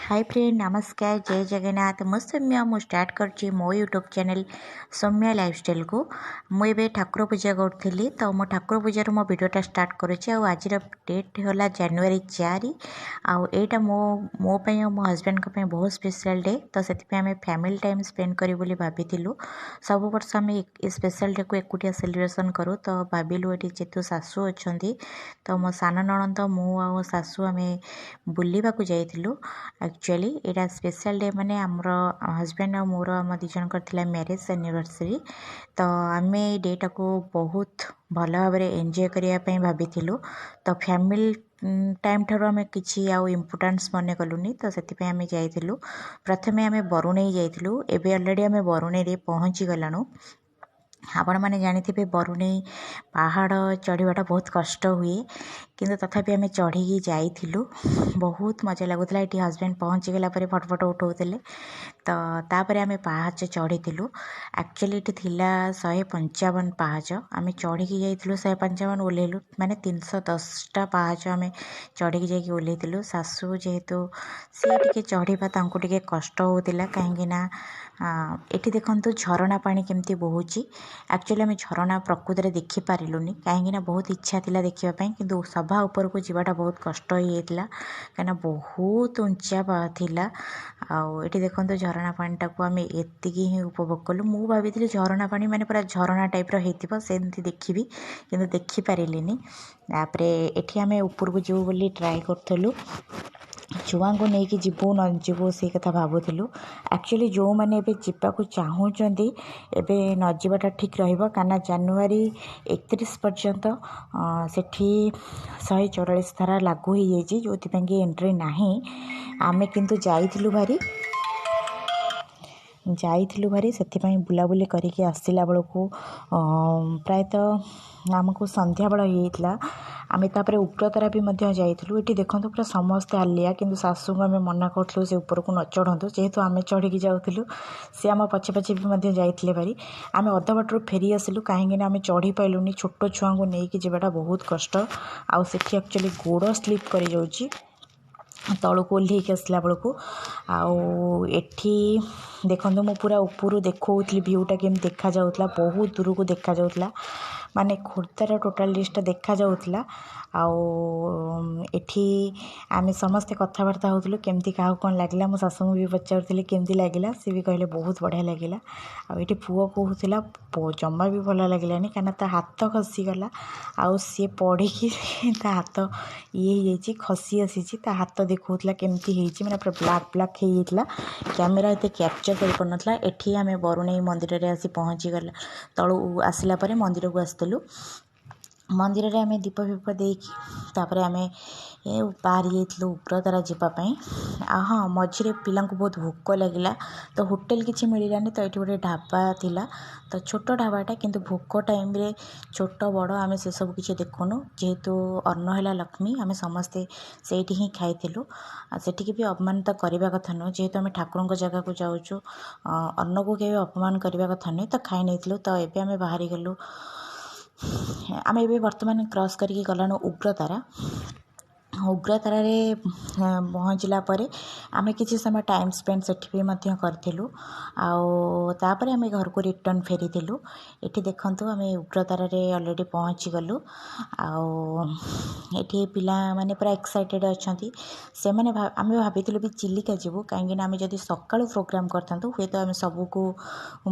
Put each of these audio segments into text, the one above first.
Hi friend नमस्कार जय जगन्नाथ मु सौम्या मु स्टार्ट कर मो यूट्यूब चैनल सौम्या लाइफस्टाइल को मुझे ठाकुर पूजा करी तो मो ठाकुर पूजार मो वीडियोटा स्टार्ट करुँच आज डेट है जनवरी 4 आईटा मो मो हजबैंड बहुत स्पेशल डे तो से आम फैमिली टाइम स्पेंड करी भाभी सब वर्ष आम स्पेशल डे को एकुटिया सेलिब्रेशन करूँ तो भाविलु ये जेतु सासू अच्छा तो मो सान नणंद मु सासू आम बुलवाक जाइलु एक्चुअली यहाँ स्पेशल डे माने आमर हजबैंड और मोर आम दिजन मैरेज एनिवर्सरी तो आम ये डेटा को बहुत भल भाव एंजॉय करने भाभी तो फैमिली टाइम ठार आम कि इम्पोर्टान्स मन कलुनी तो से आम जाइलु प्रथम आम बरुणेई जाइलु एबे ऑलरेडी आम बरुणेई पहुँची गलानु आपण मैंने जानी बरुणेई पहाड़ चढ़ाटा बहुत कष्ट हुए किंतु तथापि आम चढ़ी जाइलु बहुत मजा लगुला ये हजबैंड पहुँची गला फटो फटो उठाऊले तो तापर आम पाहाच चढ़ीलु एक्चुअली ये थिला 155 पाहाच आम चढ़ी जाइलु 155 ओह्लैलु माने 310टा पाहाच आम चढ़ी जाकि ओह्लैलु सासू जेहेतु सी टे चढ़ा टे कष्ट होता कहीं ये देखु झरणा पानी केमती बोची एक्चुअली आम झरणा प्रकृत में देखिपारूनी कहीं बहुत इच्छा थी देखापी किंतु सभा उपर को जीवाटा बहुत कष्ट होता कहीं बहुत उंचा थिला ये देखो झरणा पानीटा को आम एति ही उपभोग कलु मु भाभी झरणा पानी माने पूरा झरणा टाइप सेमती देखी किंतु देखिपारे एठी आम ऊपर को जीव बोली ट्राए करूँ छुआ को लेकिन जीवु न जीवु से कथा भावुलु एक्चुअली जो मैंने जावाक चाहूँगी एबे न जावाटा ठीक रहा जनवरी 31 पर्यंत सेठी 144 धारा लागू हो जाइए जो कि एंट्री नाही आमे किंतु जाइलु भारी से बुलाबुली करके आसला बेलू प्रायतः आमको संध्या बेल होता आम तापर उग्रतारा भी जाइलु ये देखो पूरा समस्ते हालिया किंतु सासू को आम मना करूँ से ऊपर को न चढ़ु जेहेतु आम चढ़ी जाऊँ सी आम पछे पछे भी जाइए भारी आम अध बाटर फेरी आसिलु कहीं आम चढ़ी पाइलुनी छोट छुआ को लेकिन जावाटा बहुत कष्ट आउ सेठी एक्चुअली गोड़ स्लीप कर जाऊँगी तलू ओह्लैक आसला बेलू आठी देखो मु पूरा ऊपर देखी भ्यूटा केम देखा जाऊला बहुत दूर को देखा जाऊला माने खोर्धार टोटाल लिस्ट देखा जाऊला एठी आम समस्ते कथबार्ता होलु केमती क्या कौन लगे मो सासू भी पचारूली केमती लगे सी भी कहले बहुत बढ़िया लगे आठी पुओ कहूला जमा भी भल लगे कहीं हाथ खसीगला आउ सी पढ़ी हाथ ये खसी आसी हाथ देखा केमती मैंने पूरा ब्लाक ब्लाक होता कैमेरा ये कैप्चर कर पारना एठी आम बरुणेई मंदिर में आसी पहुँची गला तलू आसला मंदिर को आसलु मंदिर में आम दीप फीप देपर आम बाहरी जाइलु उग्रतारा जावाई हाँ मझे पिला बहुत भोक लगे तो होटेल किसी मिलानी तो ये गोटे ढाबा थिला तो छोट ढाबाटा किंतु भोक टाइम रे छोट बड़ आम से सब किसी देखुनु जेहेतु अन्न है लक्ष्मी आम समस्ते से ही खाइलु सेठी भी अपमानित करने कथा नुह जेहेतु आम ठाकुर जगह को जाऊँ अन्न को केवे अपमान करने कथा नुह तो खाई नहीं तो ये आम बाहरी गलु आम ए बर्तमान क्रॉस करके गलानु उग्रतारा पहुँचला आम किसी समय टाइम स्पेंड सेठी भी करूँ आपर आम घर को रिटर्न फेरीलु ये देखु आम उग्रतारा ऑलरेडी पहुँची गलु आठी पिला माने पूरा एक्साइटेड अच्छा से मैंने आम भाभी भी चिलिका जीवु कहीं आम जब सका प्रोग्राम करता हे तो आम सबको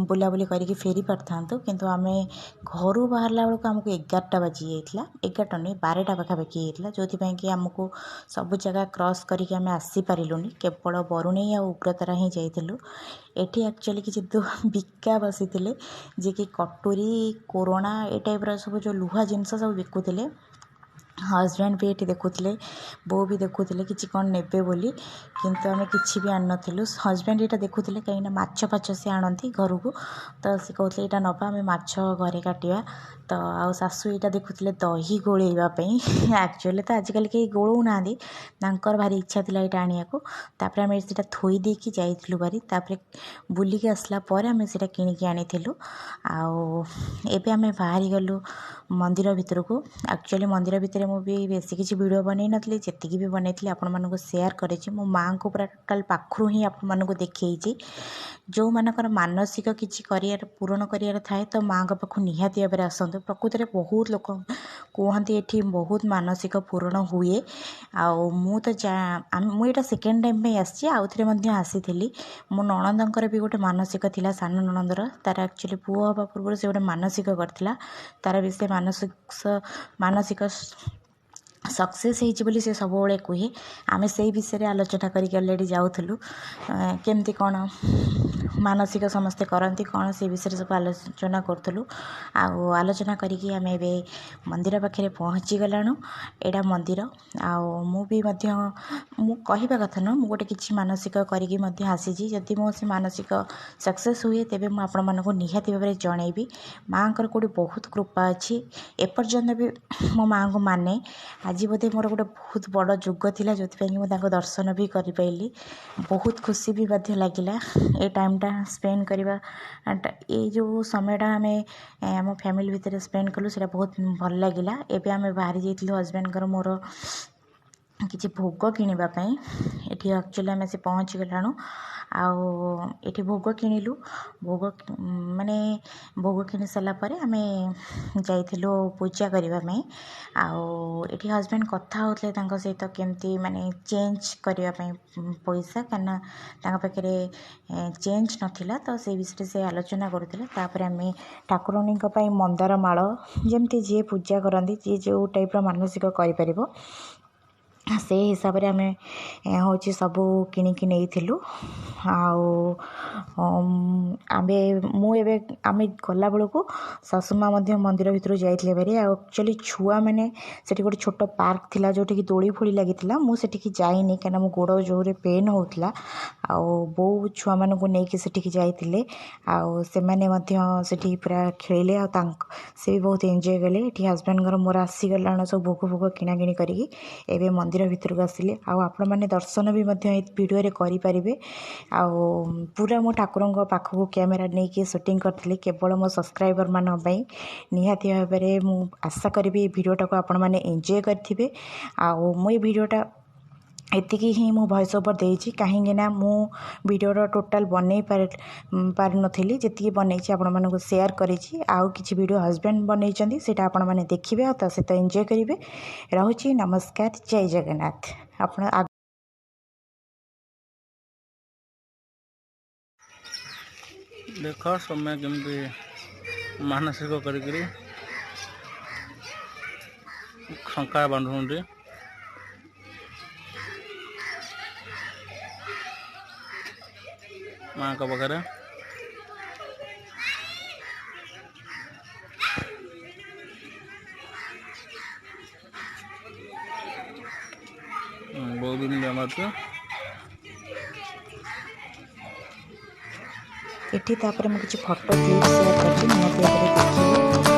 बुलाबुली करके फेरी पारता किंतु आम घर बाहर बेलू आमको 11टा बाजी जाता 11टा नहीं 12टा पाखापाखि होता जो कि आमको सब जगह क्रॉस करके आम आसीपारूनी केवल बरुणेई आ उग्रतारा ही जाइलु एठी एक्चुअली किसी बिका बसी जे कि कटोरी कोरोना ए टाइप सब जो लुहा जिनस सब बिकुले हजबैंड भी ये देखुले बो भी देखुले कि कौन नेबे बोली किंतु आम कि भी आन नु हजबैंड ये देखुले कहीं माछ फाछ सी आणती घर को तो सी कहते यहाँ नवा आम माछ घरे काटिया तो आ सासू यहाँ देखुले दही गोलैवाई एक्चुअली तो आजिकल कहीं गोलौ ना भारी इच्छा थी यहाँ आने को तापर आम से थोई देकी जाइलु भारी तापर बुलिकी आसला आम से किणिकी आनी आउ एबे आम बाहरी गलु मंदिर भितर को एक्चुअली मंदिर भितर ଭିତରେ ମୁଁ भी बेसी किसी वीडियो बनै नथली जेतिकी भी बनैଥିଲି आपण मानको शेयर करेछि मो मां को पूरा टोटल पाखरु ही आपण मानको देखैछि जो मानकर मानसिक किछि करियर पूरण करियर थाए तो माँ को पाखु निहाती भाव आसतु प्रकृत में बहुत लोक कहते ये बहुत मानसिक पूरण हुए आउ मु तो मुझे सेकेंड टाइम में आसी आउ थे आसी मो नणंदर भी गोटे मानसिक थिला सान नणंदर तार एक्चुअली पुओ हवा पूर्व से गोटे मानसिक करथिला तार भी से मानसिक सक्सेस होती से सब कहे आम से विषय आलोचना करके अलरेडी जाऊँ केमती कौन मानसिक समस्ते करती कौन से विषय सब आलोचना करूँ आलोचना करिकी आम ए मंदिर पाखे पहुँची गलाणु एटा मंदिर आउ भी मु कहवा कथा न मु गोटे किसी मानसिक करी आसी जदि मो से मानसिक सक्सेस हुए तेबे मु आपण मानक निहाती भाव में जनइबी माँ को गोटे बहुत कृपा अच्छी एपर्यंत भी मो माँ को माने आज बोधे मोर गोटे बहुत बड़ जुग थिला जो मुझे दर्शन भी कर पाइली बहुत खुशी भी लगिला ए टाइमटा स्पेंड करवा ये जो समयटा आम आम फैमिली भितर स्पेंड कलु से बहुत भल लगिला एबे आम बाहरी जाइलु हजबैंड मोर किसी भोग किणापी ये एक्चुअली आम से पहुँची गलाणु आउ भोग किणिलु भोग माने भोग किणी सारापर आम जाइलु पूजा करने आउ हजबैंड कथा होते सहित केमती माने चेंज करने पैसा कहीं पाखे चेंज नाला तो से विषय से आलोचना करुले आम ठाकुरानी मंदार माल जमती जी पूजा करती जी जो टाइप मानसिक कर से हिसाब रे आमे हूँ सबू किणिकी नहीं आमे मुझे आम गला बेलू सासुमा मंदिर भितर जाइए भारी एक्चुअली छुआ मैंने से गोटे छोट पार्क थिला जोटि दोली फोली लगी मुझे जाइनी कहीं मो गोड़ जोरे पेन होता बो छुआ मान को लेकिन सेठी जाइए से पूरा खेले से भी बहुत एंजॉय कले ये हजबैंड मोर आसीगलाण सब भोग भोग किणाकिणी करी एवं मंदिर भितर को आसिले आपण मैंने दर्शन भी वीडियो रे करें पूरा मो ठाकुर पाखक कैमेरा नहीं कि शूटिंग करी केवल मो सब्सक्राइबर मानी निहाती भाव में मु आशा करी वीडियोटा को आपण मैंने एंजॉय करेंगे आउ वीडियोटा एतिकी ही मु वॉइस ओवर देइछि कहीं मु वीडियो टोटाल बनै पार नथिली जेतिकी बनैछि आपण मानको शेयर करिछि आउ किछि वीडियो हस्बैंड बनैछन्ती सेटा आपण माने देखिबे आ सहित एंजॉय करिवे रहुछि नमस्कार जय जगन्नाथ आपण देख समय केमती मानसिक करी शंका बांधुंटे माँ का पाखे बहुत दिन मारते एठी तापर मैं किसी फोटो क्लिप शेयर करछि निहाती भाबरे देखिबे।